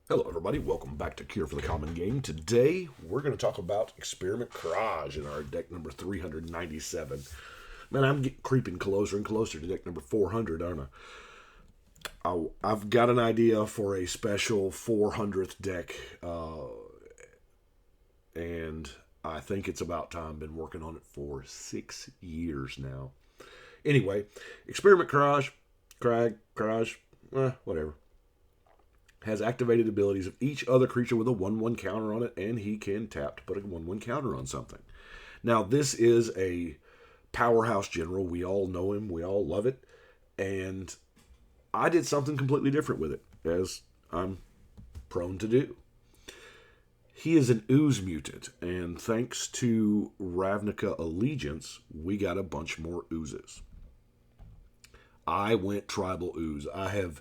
Hello, everybody. Welcome back to Cure for the Common Game. Today, we're going to talk about Experiment Kraj in our deck number 397. Man, I'm getting creeping closer and closer to deck number 400, aren't I? I've got an idea for a special 400th deck, and I think it's about time. Been working on it for 6 years now. Anyway, Experiment Kraj, whatever, has activated abilities of each other creature with a 1/1 counter on it, and he can tap to put a 1/1 counter on something. Now, this is a powerhouse general. We all know him, we all love it, and I did something completely different with it, as I'm prone to do. He is an ooze mutant, and thanks to Ravnica Allegiance, we got a bunch more oozes. I went tribal ooze. I have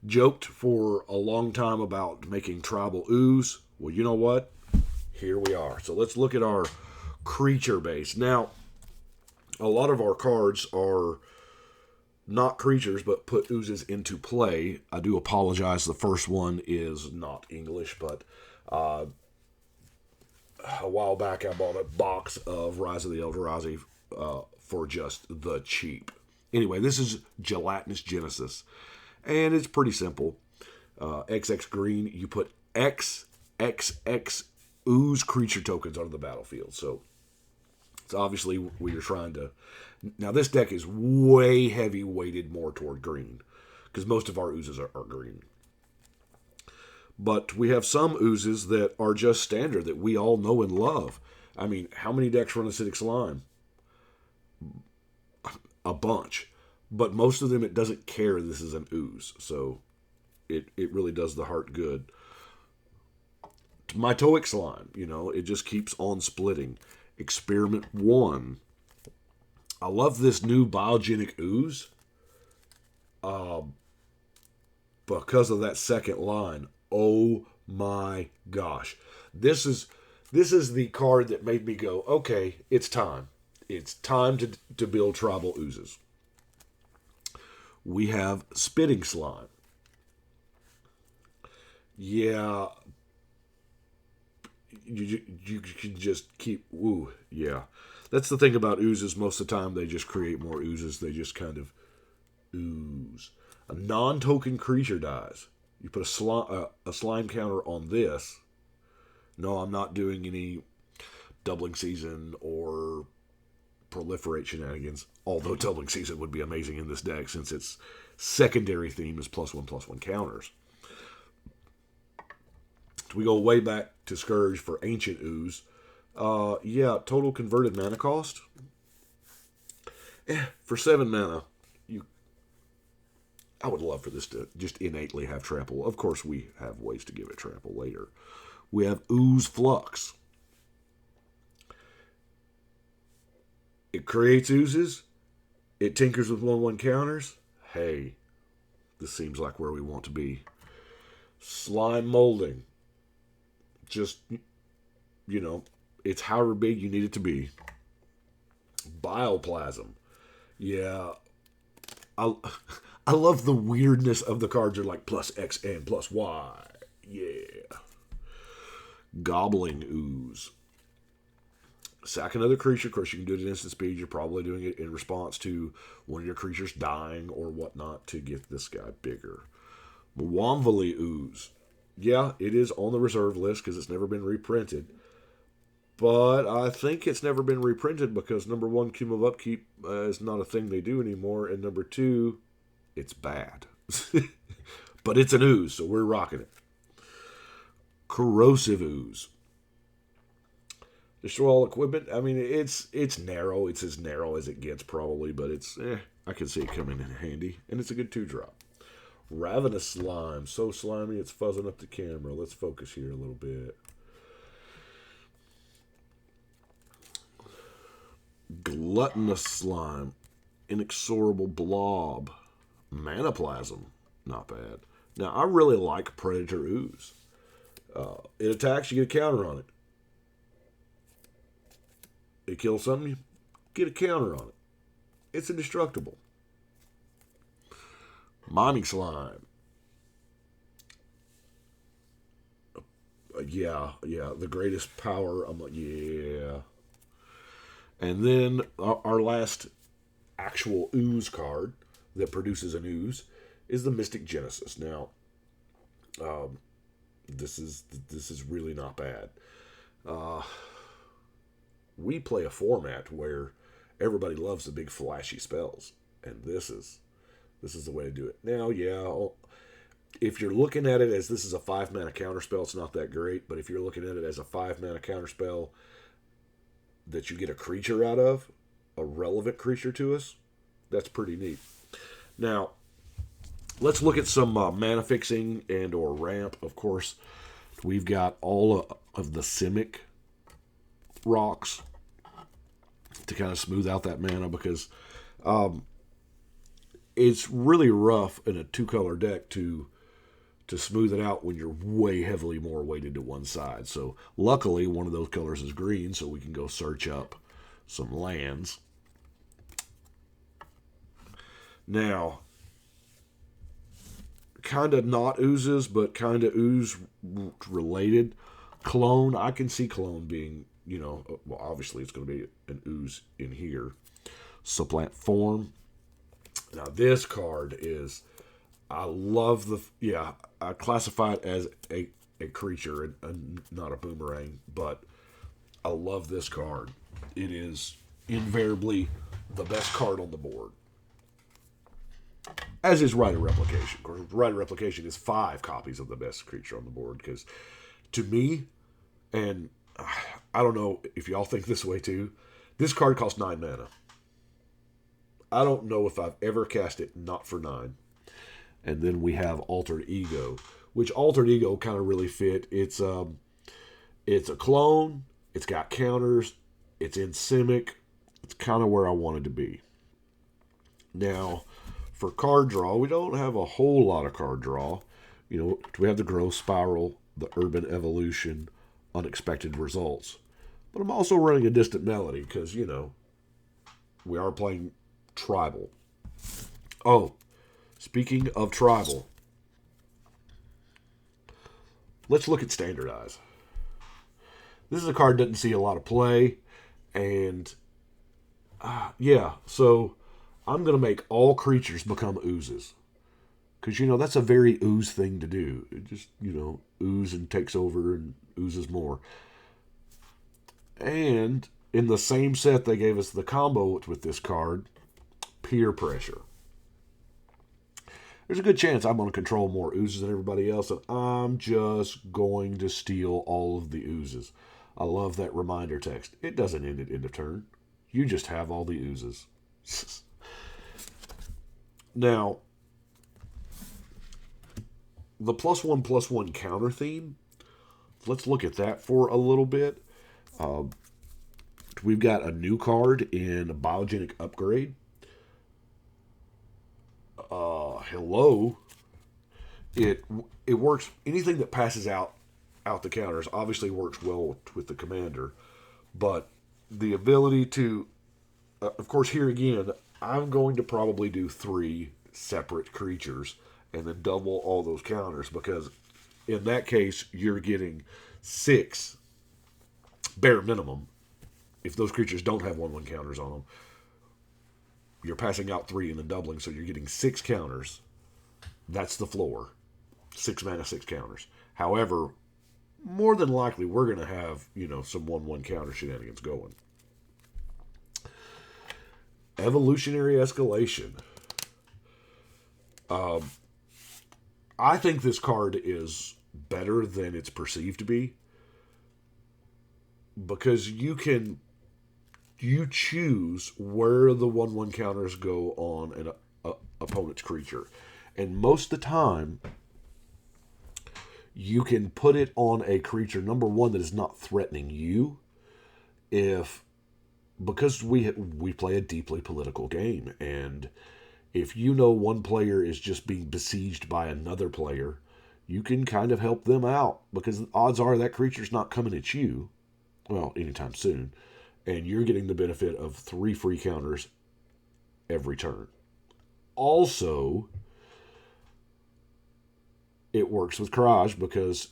joked for a long time about making tribal ooze. Well, you know what? Here we are. So let's look at our creature base. Now, a lot of our cards are not creatures, but put oozes into play. I do apologize. The first one is not English, but a while back I bought a box of Rise of the Eldrazi for just the cheap. Anyway, this is Gelatinous Genesis. And it's pretty simple. XX green, you put XXX ooze creature tokens onto the battlefield. So it's obviously where you're trying to. Now, this deck is way heavy weighted more toward green, because most of our oozes are green. But we have some oozes that are just standard that we all know and love. I mean, how many decks run Acidic Slime? A bunch. But most of them, it doesn't care this is an ooze. So it really does the heart good. Mitoic Slime, it just keeps on splitting. Experiment 1. I love this new Biogenic Ooze. Because of that second line. Oh my gosh. This is the card that made me go, okay, it's time. It's time to build tribal oozes. We have Spitting Slime. Yeah, you can just keep. Ooh, yeah. That's the thing about oozes. Most of the time, they just create more oozes. They just kind of ooze. A non-token creature dies. You put a slime counter on this. No, I'm not doing any doubling season or proliferate shenanigans. Although doubling season would be amazing in this deck since its secondary theme is +1/+1 counters. We go way back to Scourge for Ancient Ooze. Total converted mana cost. For 7 mana, I would love for this to just innately have trample. Of course, we have ways to give it trample later. We have Ooze Flux. It creates oozes. It tinkers with 1/1 counters. Hey, this seems like where we want to be. Slime Molding. Just, it's however big you need it to be. Bioplasm. Yeah, I, I love the weirdness of the cards. Are like +X and +Y. Yeah. Gobbling Ooze. Sack another creature. Of course, you can do it at instant speed. You're probably doing it in response to one of your creatures dying or whatnot to get this guy bigger. Mwamvali Ooze. Yeah, it is on the reserve list because it's never been reprinted. But I think it's never been reprinted because number one, cumulative upkeep is not a thing they do anymore. And number two, it's bad. But it's an ooze, so we're rocking it. Corrosive Ooze. Destroy all equipment. I mean, it's narrow. It's as narrow as it gets, probably, but I can see it coming in handy, and it's a good 2-drop. Ravenous Slime. So slimy, it's fuzzing up the camera. Let's focus here a little bit. Gluttonous Slime. Inexorable Blob. Manaplasm. Not bad. Now, I really like Predator Ooze. It attacks, you get a counter on it. It kills something, you get a counter on it. It's indestructible. Miming Slime. yeah, the greatest power. I'm like, yeah. And then our last actual ooze card that produces an ooze is the Mystic Genesis. Now, this is really not bad. We play a format where everybody loves the big flashy spells, and this is the way to do it. Now, yeah, if you're looking at it as this is a 5-mana counterspell, it's not that great. But if you're looking at it as a 5-mana counterspell that you get a creature out of, a relevant creature to us, that's pretty neat. Now, let's look at some mana fixing and or ramp. Of course, we've got all of the Simek rocks to kind of smooth out that mana, because it's really rough in a 2-color deck to smooth it out when you're way heavily more weighted to one side. So luckily one of those colors is green, so we can go search up some lands. Now, kind of not oozes, but kind of ooze related. Clone, I can see Clone being, well, obviously it's going to be an ooze in here. Supplant Form. Now this card is, I love I classify it as a creature and not a boomerang, but I love this card. It is invariably the best card on the board. As is Rite of Replication. Of course, Rite of Replication is 5 copies of the best creature on the board, because to me, and I don't know if y'all think this way too, this card costs 9 mana. I don't know if I've ever cast it not for 9. And then we have Altered Ego, which Altered Ego kind of really fit. It's a clone. It's got counters. It's in Simek. It's kind of where I wanted to be. Now, for card draw, we don't have a whole lot of card draw. We have the Growth Spiral, the Urban Evolution, Unexpected Results. But I'm also running a Distant Melody because, we are playing Tribal. Oh, speaking of Tribal, let's look at Standardize. This is a card that doesn't see a lot of play, and so I'm going to make all creatures become oozes. Because, that's a very ooze thing to do. It just, ooze and takes over and oozes more. And in the same set, they gave us the combo with this card, Peer Pressure. There's a good chance I'm going to control more oozes than everybody else, and I'm just going to steal all of the oozes. I love that reminder text. It doesn't end at end of turn. You just have all the oozes. Now, the +1/+1 counter theme, let's look at that for a little bit. We've got a new card in Biogenic Upgrade. Hello. It works. Anything that passes out the counters obviously works well with the commander, but the ability to, of course, here again, I'm going to probably do 3 separate creatures and then double all those counters, because in that case you're getting 6 bare minimum. If those creatures don't have 1/1 counters on them, you're passing out 3 and then doubling, so you're getting 6 counters. That's the floor. 6 mana, 6 counters. However, more than likely we're going to have, some 1/1 counter shenanigans going. Evolutionary Escalation. I think this card is better than it's perceived to be, because you choose where the 1/1 counters go on an opponent's creature. And most of the time, you can put it on a creature, number one, that is not threatening you, because we play a deeply political game, and if one player is just being besieged by another player, you can kind of help them out, because the odds are that creature's not coming at you, well, anytime soon, and you're getting the benefit of 3 free counters every turn. Also, it works with Kraj, because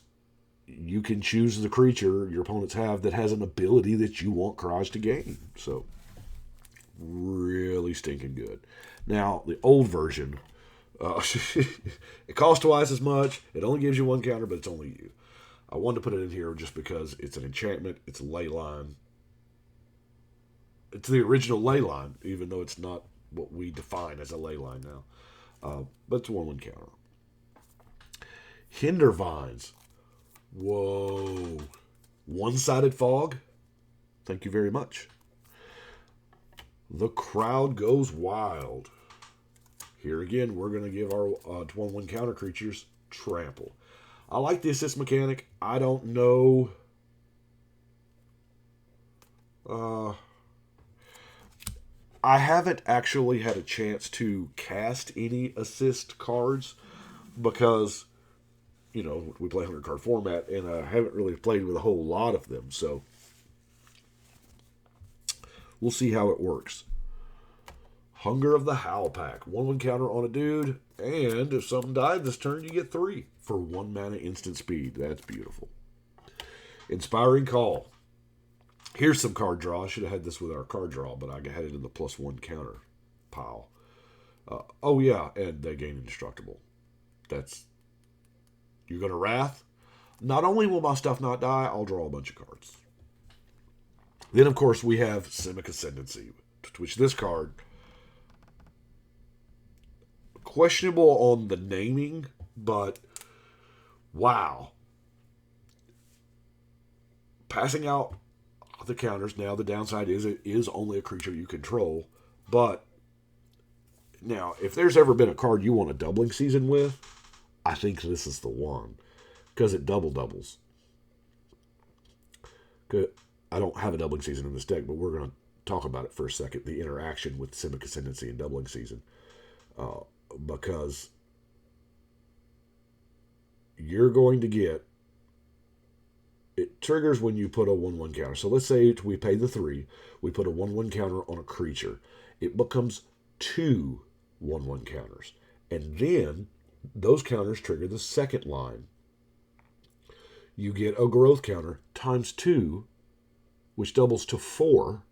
you can choose the creature your opponents have that has an ability that you want Kraj to gain. So, really stinking good. Now, the old version, it costs twice as much. It only gives you one counter, but it's only you. I wanted to put it in here just because it's an enchantment. It's a Ley Line. It's the original Ley Line, even though it's not what we define as a Ley Line now. But it's a 1/1 counter. Hinder Vines. Whoa. One-sided fog? Thank you very much. The Crowd Goes Wild. Here again, we're going to give our 1/1 counter creatures trample. I like the assist mechanic. I don't know. I haven't actually had a chance to cast any assist cards because, we play 100 card format and I haven't really played with a whole lot of them. So we'll see how it works. Hunger of the Howl Pack. 1/1 counter on a dude. And if something died this turn, you get 3 for 1 mana instant speed. That's beautiful. Inspiring Call. Here's some card draw. I should have had this with our card draw, but I had it in the +1 counter pile. Oh, yeah, and they gain indestructible. You're going to Wrath. Not only will my stuff not die, I'll draw a bunch of cards. Then, of course, we have Cynic Ascendancy, which this card, questionable on the naming, but wow. Passing out the counters. Now, the downside is it is only a creature you control. But now, if there's ever been a card you want a doubling season with, I think this is the one. Because it doubles. I don't have a doubling season in this deck, but we're going to talk about it for a second. The interaction with Cynic Ascendancy and doubling season. Because you're going to get... It triggers when you put a 1/1 counter. So let's say we pay the 3. We put a 1/1 counter on a creature. It becomes 2 1/1 counters. And then those counters trigger the second line. You get a growth counter times 2, which doubles to 4.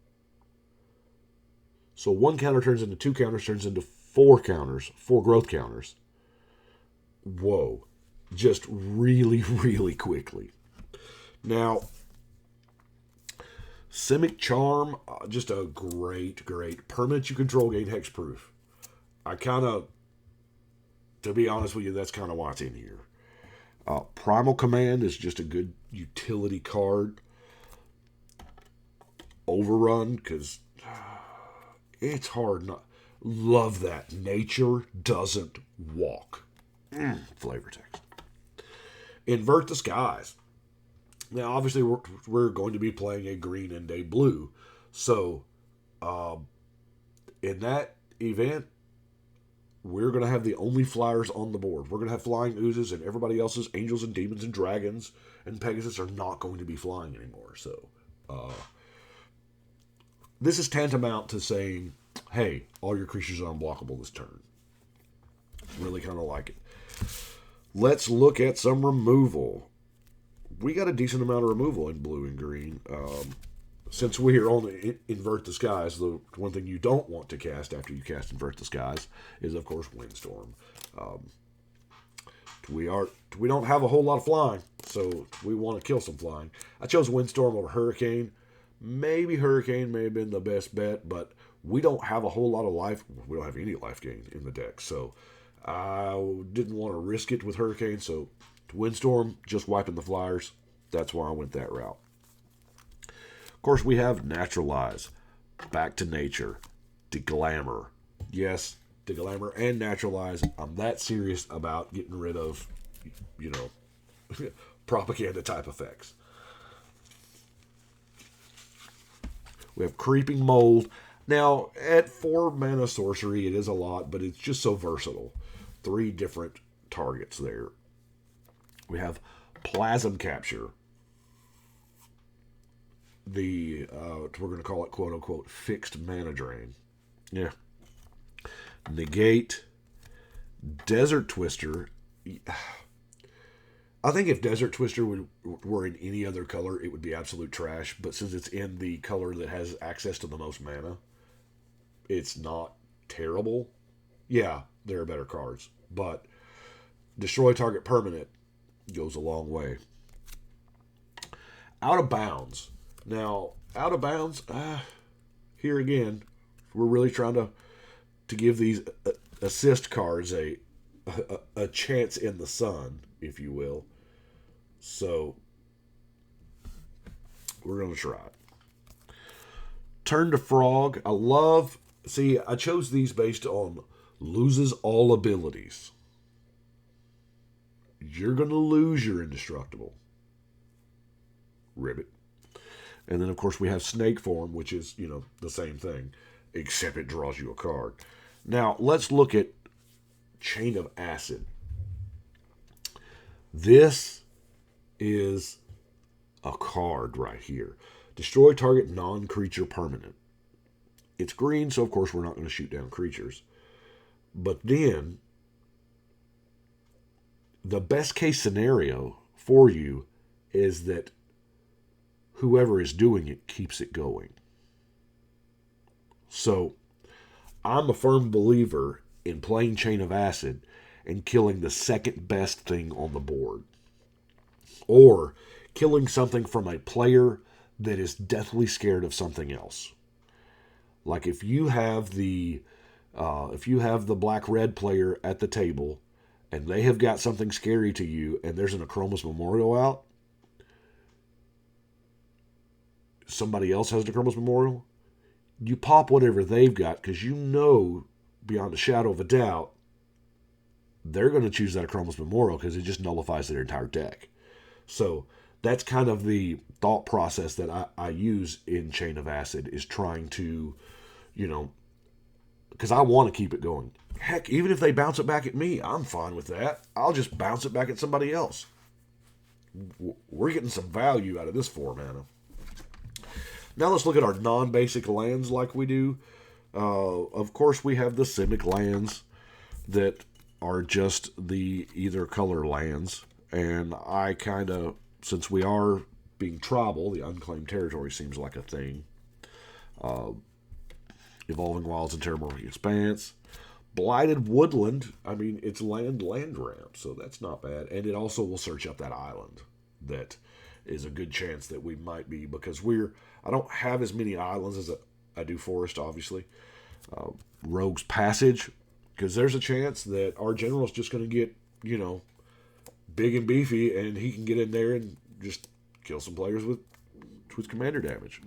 So 1 counter turns into 2 counters, turns into 4 counters, 4 growth counters. Whoa. Just really, really quickly. Now, Simek Charm, just a great permanent you control gain hexproof. To be honest with you, that's kind of why it's in here. Primal Command is just a good utility card. Overrun, because it's hard not. Love that. Nature doesn't walk. Flavor text. Invert the Skies. Now, obviously, we're going to be playing a green and a blue. So, in that event, we're going to have the only flyers on the board. We're going to have flying oozes, and everybody else's angels and demons and dragons and Pegasus are not going to be flying anymore. So, this is tantamount to saying, hey, all your creatures are unblockable this turn. Really kind of like it. Let's look at some removal. We got a decent amount of removal in blue and green. Since we are on the Invert the Skies, the one thing you don't want to cast after you cast Invert the Skies is, of course, Windstorm. We don't have a whole lot of flying, so we want to kill some flying. I chose Windstorm over Hurricane. Maybe Hurricane may have been the best bet, but we don't have a whole lot of life. We don't have any life gain in the deck, so I didn't want to risk it with Hurricane, so Windstorm, just wiping the flyers. That's why I went that route. Of course, we have Naturalize, Back to Nature, Deglamour. Yes, Deglamour and Naturalize. I'm that serious about getting rid of, propaganda type effects. We have Creeping Mold. Now, at 4 mana sorcery, it is a lot, but it's just so versatile. 3 different targets there. We have Plasm Capture. We're going to call it quote-unquote fixed mana drain. Yeah. Negate. Desert Twister. I think if Desert Twister were in any other color, it would be absolute trash. But since it's in the color that has access to the most mana, it's not terrible. Yeah, there are better cards, but destroy target permanent goes a long way. Out of bounds. Now, out of bounds, here again, we're really trying to give these assist cards a chance in the sun, if you will. So, we're going to try it. Turn to Frog. I chose these based on loses all abilities. You're going to lose your indestructible. Ribbit. And then, of course, we have Snake Form, which is, the same thing, except it draws you a card. Now, let's look at Chain of Acid. This is a card right here. Destroy target non-creature permanent. It's green, so of course we're not going to shoot down creatures. But then, the best case scenario for you is that whoever is doing it keeps it going. So, I'm a firm believer in playing Chain of Acid and killing the second best thing on the board. Or killing something from a player that is deathly scared of something else. Like if you have the black-red player at the table and they have got something scary to you and there's an Akroma's Memorial out, somebody else has an Akroma's Memorial, you pop whatever they've got because beyond a shadow of a doubt they're going to choose that Akroma's Memorial because it just nullifies their entire deck. So that's kind of the thought process that I use in Chain of Acid, is trying to, because I want to keep it going. Heck, even if they bounce it back at me, I'm fine with that. I'll just bounce it back at somebody else. We're getting some value out of this 4 mana. Now let's look at our non-basic lands like we do. Of course, we have the Simic lands that are just the either color lands. And I kind of, since we are being tribal, the unclaimed territory seems like a thing. Evolving Wilds and Terramorphic Expanse. Blighted Woodland, it's land ramp, so that's not bad. And it also will search up that island. That is a good chance that we might be, because I don't have as many islands as I do forest, obviously. Rogue's Passage, because there's a chance that our general's just going to get, big and beefy, and he can get in there and just kill some players with commander damage.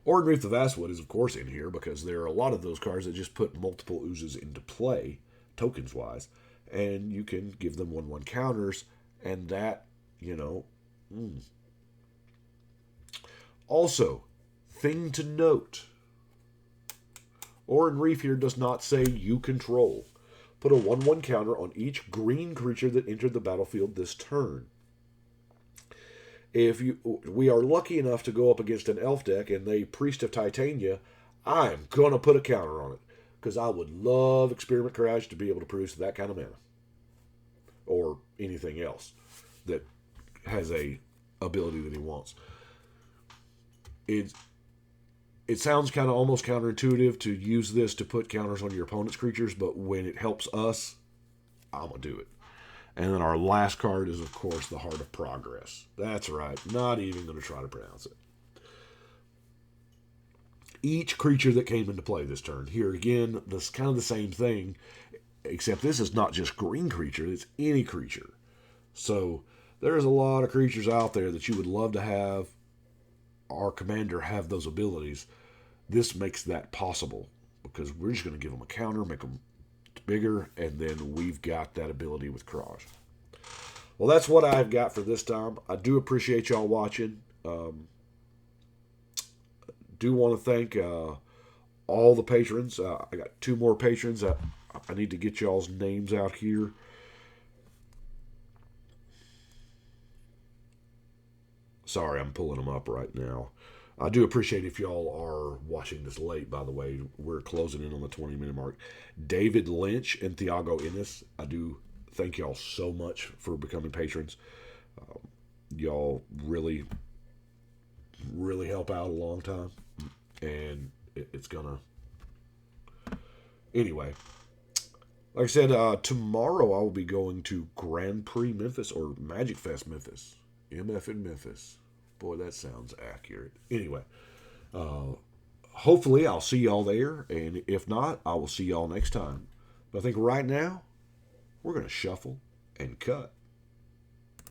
Orden Reef the Vastwood is, of course, in here, because there are a lot of those cards that just put multiple oozes into play, tokens-wise, and you can give them 1/1 counters, and that, Also, thing to note, Orden Reef here does not say you control. Put a 1/1 counter on each green creature that entered the battlefield this turn. If we are lucky enough to go up against an elf deck and they Priest of Titania, I'm going to put a counter on it. Because I would love Experiment Kraj to be able to produce that kind of mana. Or anything else that has a ability that he wants. It sounds kind of almost counterintuitive to use this to put counters on your opponent's creatures, but when it helps us, I'm going to do it. And then our last card is, of course, the Heart of Progress. That's right. Not even going to try to pronounce it. Each creature that came into play this turn. Here again, this kind of the same thing, except this is not just green creature. It's any creature. So there's a lot of creatures out there that you would love to have our commander have those abilities. This makes that possible because we're just going to give them a counter, make them bigger, and then we've got that ability with Kraj. Well, that's what I've got for this time. I do appreciate y'all watching. Do want to thank all the patrons. I got 2 more patrons. I need to get y'all's names out here. Sorry, I'm pulling them up right now. I do appreciate if y'all are watching this late, by the way. We're closing in on the 20-minute mark. David Lynch and Thiago Innes, I do thank y'all so much for becoming patrons. Y'all really, really help out a long time. And it's gonna... Anyway, like I said, tomorrow I will be going to Grand Prix Memphis, or Magic Fest Memphis. MF in Memphis. Boy, that sounds accurate. Anyway, hopefully I'll see y'all there, and if not, I will see y'all next time. But I think right now, we're going to shuffle and cut.